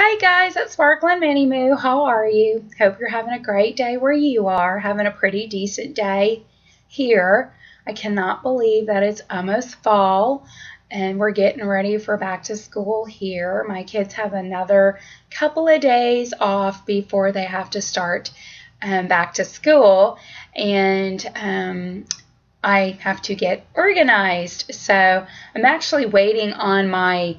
Hey guys, it's Sparkling Minnie Moo. How are you? Hope you're having a great day where you are. Having a pretty decent day here. I cannot believe that it's almost fall and we're getting ready for back to school here. My kids have another couple of days off before they have to start back to school, and I have to get organized. So I'm actually waiting on my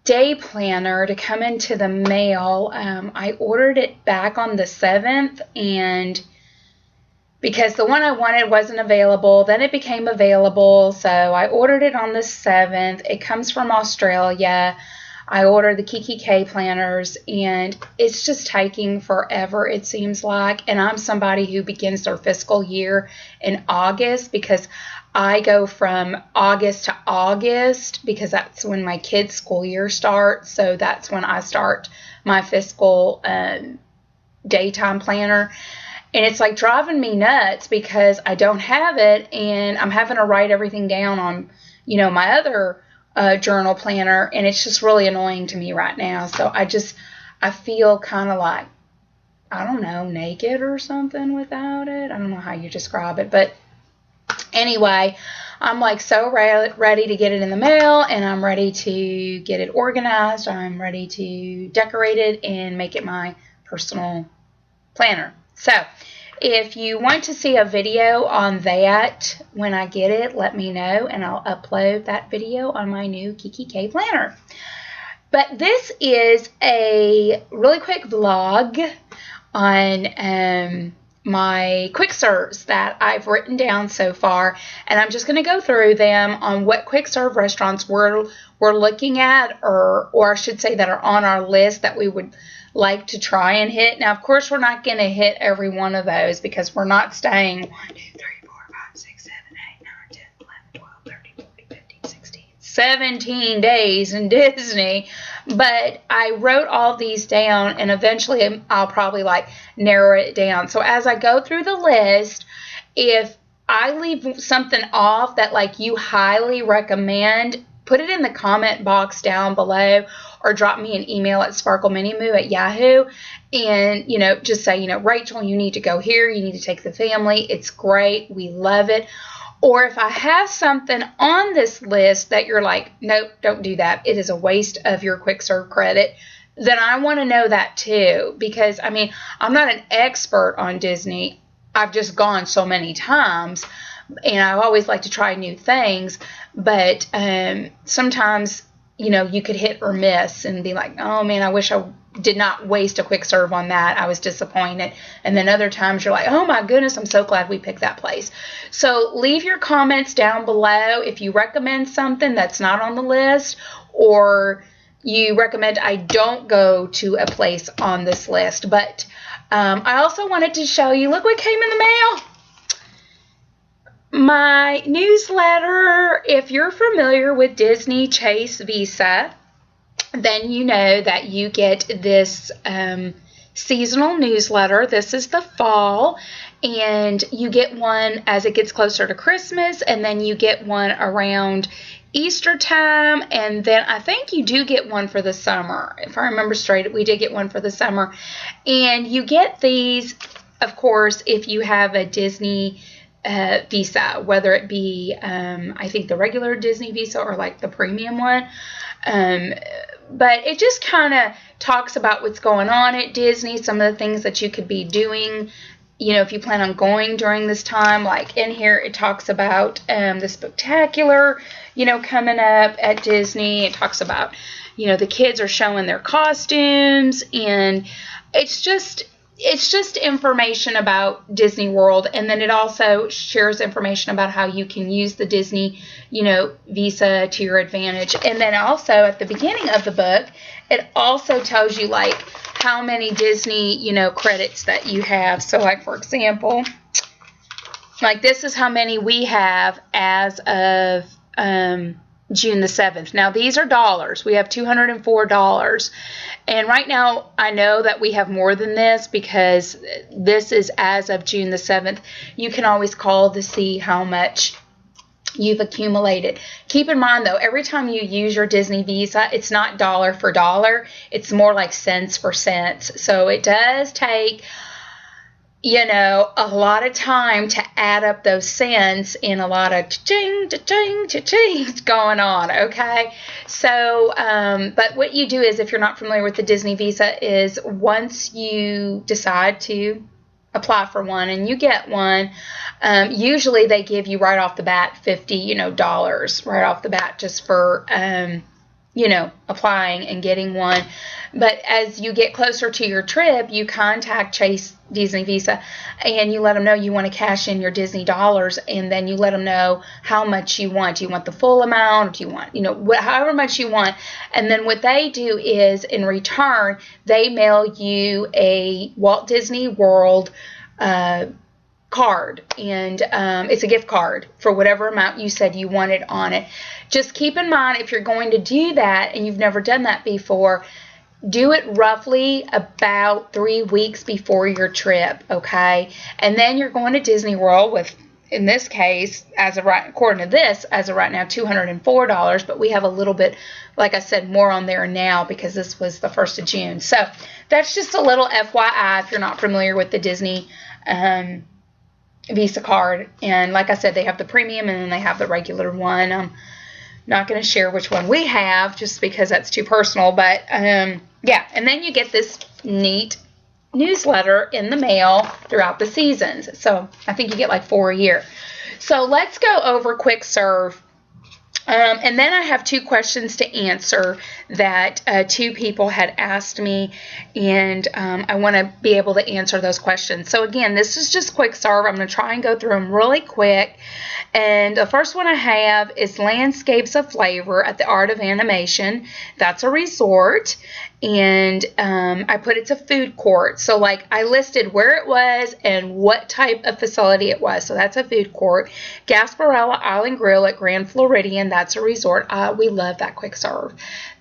day planner to come into the mail. I ordered it back on the 7th, and because the one I wanted wasn't available, then it became available, so I ordered it on the 7th. It comes from Australia. I ordered the Kiki K planners, and it's just taking forever, it seems like. And I'm somebody who begins their fiscal year in August because I go from August to August because that's when my kids' school year starts. So that's when I start my fiscal daytime planner. And it's like driving me nuts because I don't have it, and I'm having to write everything down on, my other journal planner, and it's just really annoying to me right now. So I feel kind of like, I don't know, naked or something without it. I don't know how you describe it, but anyway, I'm like so ready to get it in the mail, and I'm ready to get it organized. I'm ready to decorate it and make it my personal planner. So if you want to see a video on that when I get it, let me know, and I'll upload that video on my new Kiki K planner. But this is a really quick vlog on my quick serves that I've written down so far, and I'm just going to go through them on what quick serve restaurants we're looking at, or I should say that are on our list that we would like to try and hit. Now, of course, we're not going to hit every one of those because we're not staying 1, 2, 3, 4, 5, 6, 7, 8, 9, 10, 11, 12, 13, 14, 15, 16, 17 days in Disney. But I wrote all these down, and eventually I'll probably narrow it down. So as I go through the list, if I leave something off that you highly recommend, put it in the comment box down below, or drop me an email at sparkleminniemoo@yahoo, and just say, Rachel, you need to go here, you need to take the family, it's great, we love it. Or if I have something on this list that you're like, nope, don't do that, it is a waste of your quick serve credit, then I want to know that too, because I'm not an expert on Disney. I've just gone so many times, and I always like to try new things, but sometimes you could hit or miss and be like, oh man, I wish I did not waste a quick serve on that. I was disappointed. And then other times you're like, oh my goodness, I'm so glad we picked that place. So leave your comments down below if you recommend something that's not on the list, or you recommend I don't go to a place on this list. But I also wanted to show you, look what came in the mail. My newsletter. If you're familiar with Disney Chase Visa, then you know that you get this seasonal newsletter. This is the fall, and you get one as it gets closer to Christmas, and then you get one around Easter time, and then I think you do get one for the summer. If I remember straight, we did get one for the summer. And you get these, of course, if you have a Disney Visa, whether it be I think the regular Disney Visa or the premium one, but it just kind of talks about what's going on at Disney, some of the things that you could be doing, if you plan on going during this time. In here it talks about the spectacular coming up at Disney. It talks about the kids are showing their costumes, and it's just information about Disney World. And then it also shares information about how you can use the Disney, Visa to your advantage. And then also at the beginning of the book, it also tells you how many Disney, credits that you have. So for example, this is how many we have as of June the 7th. Now these are dollars. We have $204. And right now I know that we have more than this because this is as of June the 7th. You can always call to see how much you've accumulated. Keep in mind, though, every time you use your Disney Visa, it's not dollar for dollar. It's more like cents for cents. So it does take, a lot of time to add up those cents, and a lot of cha-ching, cha-ching, cha-ching going on, okay? So, but what you do is, if you're not familiar with the Disney Visa, is once you decide to apply for one and you get one, usually they give you right off the bat $50 right off the bat, just for applying and getting one. But as you get closer to your trip, you contact Chase Disney Visa and you let them know you want to cash in your Disney dollars, and then you let them know how much you want. Do you want the full amount? Or do you want, however much you want? And then what they do is, in return, they mail you a Walt Disney World card, and it's a gift card for whatever amount you said you wanted on it. Just keep in mind, if you're going to do that and you've never done that before, do it roughly about 3 weeks before your trip, okay? And then you're going to Disney World with, in this case, according to this, as of right now, $204, but we have a little bit, like I said, more on there now because this was the 1st of June. So that's just a little FYI if you're not familiar with the Disney Visa card. And like I said, they have the premium and then they have the regular one. I'm not going to share which one we have just because that's too personal, but yeah. And then you get this neat newsletter in the mail throughout the seasons. So I think you get like 4 a year. So let's go over Quick Serve. And then I have 2 questions to answer that 2 people had asked me, and I want to be able to answer those questions. So again, this is just Quick Serve. I'm going to try and go through them really quick. And the first one I have is Landscapes of Flavor at the Art of Animation. That's a resort. And I put it's a food court. So like I listed where it was and what type of facility it was. So that's a food court. Gasparilla Island Grill at Grand Floridian. That's a resort. We love that Quick Serve.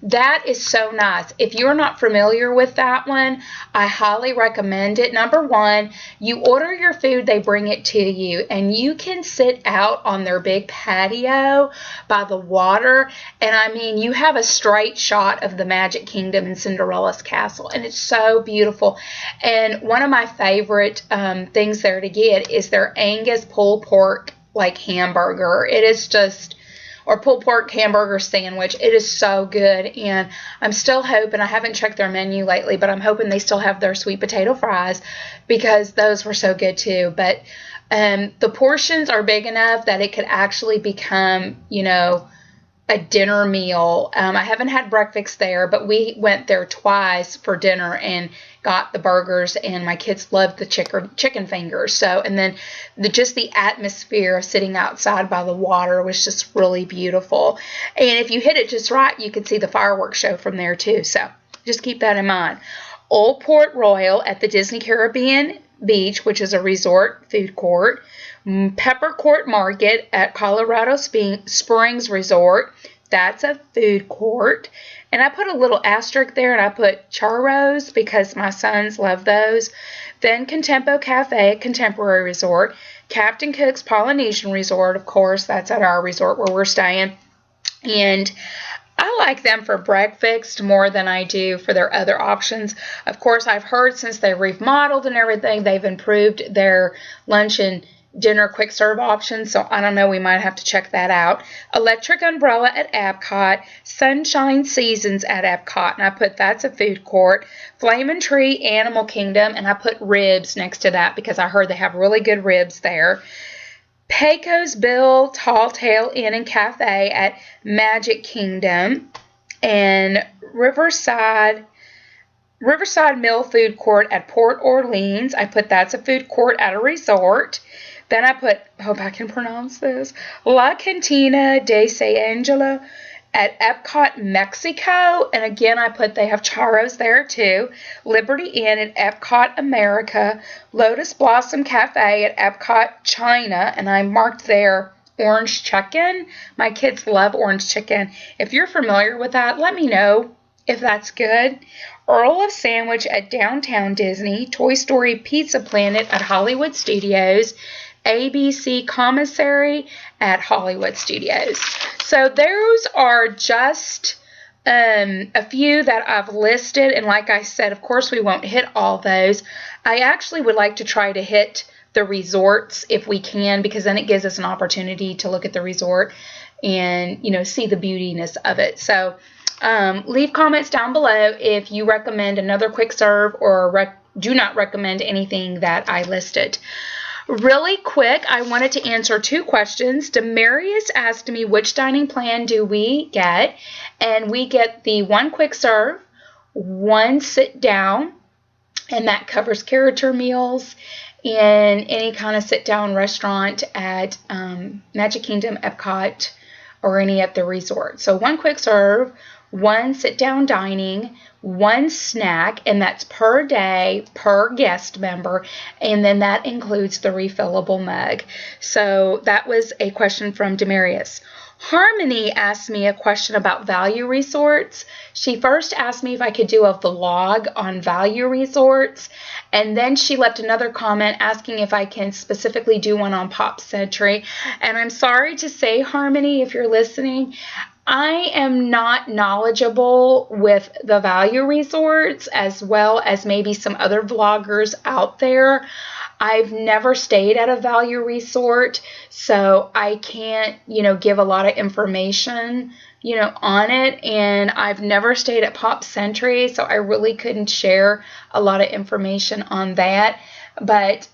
That is so nice. If you're not familiar with that one, I highly recommend it. Number one, you order your food, they bring it to you, and you can sit out on their big patio by the water, and I mean, you have a straight shot of the Magic Kingdom and Cinderella's castle, and it's so beautiful. And one of my favorite things there to get is their Angus pulled pork hamburger. It is just, or pulled pork hamburger sandwich. It is so good, and I'm still hoping, I haven't checked their menu lately, but I'm hoping they still have their sweet potato fries because those were so good too. But the portions are big enough that it could actually become, a dinner meal. I haven't had breakfast there, but we went there twice for dinner and got the burgers, and my kids loved the chicken fingers. So, and then just the atmosphere of sitting outside by the water was just really beautiful. And if you hit it just right, you could see the fireworks show from there too. So just keep that in mind. Old Port Royal at the Disney Caribbean Beach, which is a resort food court. Pepper Court Market at Colorado Springs Resort. That's a food court. And I put a little asterisk there, and I put churros because my sons love those. Then Contempo Cafe at Contemporary Resort. Captain Cook's Polynesian Resort, of course, that's at our resort where we're staying. And I like them for breakfast more than I do for their other options. Of course, I've heard since they remodeled and everything, they've improved their lunch and dinner quick serve options, so I don't know, we might have to check that out. Electric Umbrella at Epcot, Sunshine Seasons at Epcot, and I put that's a food court. Flamin' Tree Animal Kingdom, and I put ribs next to that because I heard they have really good ribs there. Pecos Bill Tall Tale Inn and Cafe at Magic Kingdom, and Riverside Mill Food Court at Port Orleans. I put that's a food court at a resort. Then I put, hope I can pronounce this, La Cantina de San Angelo at Epcot, Mexico. And again, I put they have churros there too. Liberty Inn at Epcot, America. Lotus Blossom Cafe at Epcot, China. And I marked there orange chicken. My kids love orange chicken. If you're familiar with that, let me know if that's good. Earl of Sandwich at Downtown Disney. Toy Story Pizza Planet at Hollywood Studios. ABC Commissary at Hollywood Studios. So those are just a few that I've listed, and like I said, of course we won't hit all those. I actually would like to try to hit the resorts if we can, because then it gives us an opportunity to look at the resort and, you know, see the beautiness of it. So leave comments down below if you recommend another quick serve or do not recommend anything that I listed. Really quick, I wanted to answer 2 questions. Demarius asked me, which dining plan do we get? And we get the 1 quick serve, 1 sit down, and that covers character meals in any kind of sit down restaurant at Magic Kingdom, Epcot, or any at the resort. So 1 quick serve, 1 sit down dining, 1 snack, and that's per day, per guest member, and then that includes the refillable mug. So that was a question from Demarius. Harmony asked me a question about value resorts. She first asked me if I could do a vlog on value resorts, and then she left another comment asking if I can specifically do one on Pop Century. And I'm sorry to say, Harmony, if you're listening, I am not knowledgeable with the value resorts as well as maybe some other vloggers out there. I've never stayed at a value resort, so I can't, you know, give a lot of information, you know, on it. And I've never stayed at Pop Century, so I really couldn't share a lot of information on that. But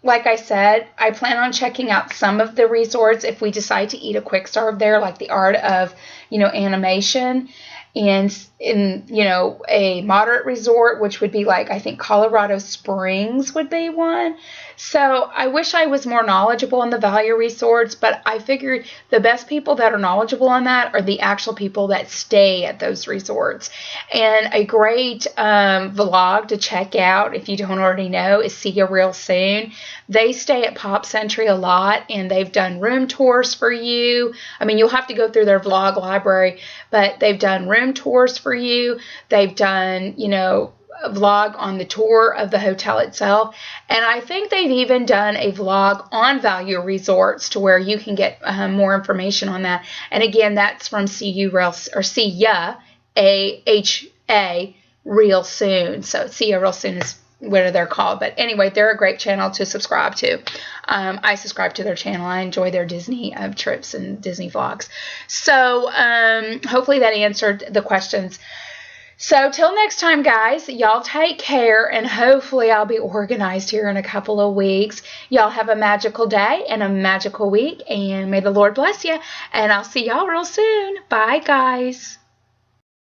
like I said, I plan on checking out some of the resorts if we decide to eat a quick serve there, like the Art of, you know, Animation. And in, you know, a moderate resort, which would be like, I think Colorado Springs would be one. So I wish I was more knowledgeable in the value resorts, but I figured the best people that are knowledgeable on that are the actual people that stay at those resorts. And a great vlog to check out, if you don't already know, is See Ya Real Soon. They stay at Pop Century a lot, and they've done room tours for you. I mean, you'll have to go through their vlog library, but they've done room tours for you. They've done, you know, a vlog on the tour of the hotel itself, and I think they've even done a vlog on value resorts to where you can get more information on that. And again, that's from See Ya Real Soon. So See Ya Real Soon is what they're called. But anyway, they're a great channel to subscribe to. I subscribe to their channel. I enjoy their Disney trips and Disney vlogs. So hopefully that answered the questions. So till next time, guys, y'all take care, and hopefully I'll be organized here in a couple of weeks. Y'all have a magical day and a magical week, and may the Lord bless you, and I'll see y'all real soon. Bye, guys.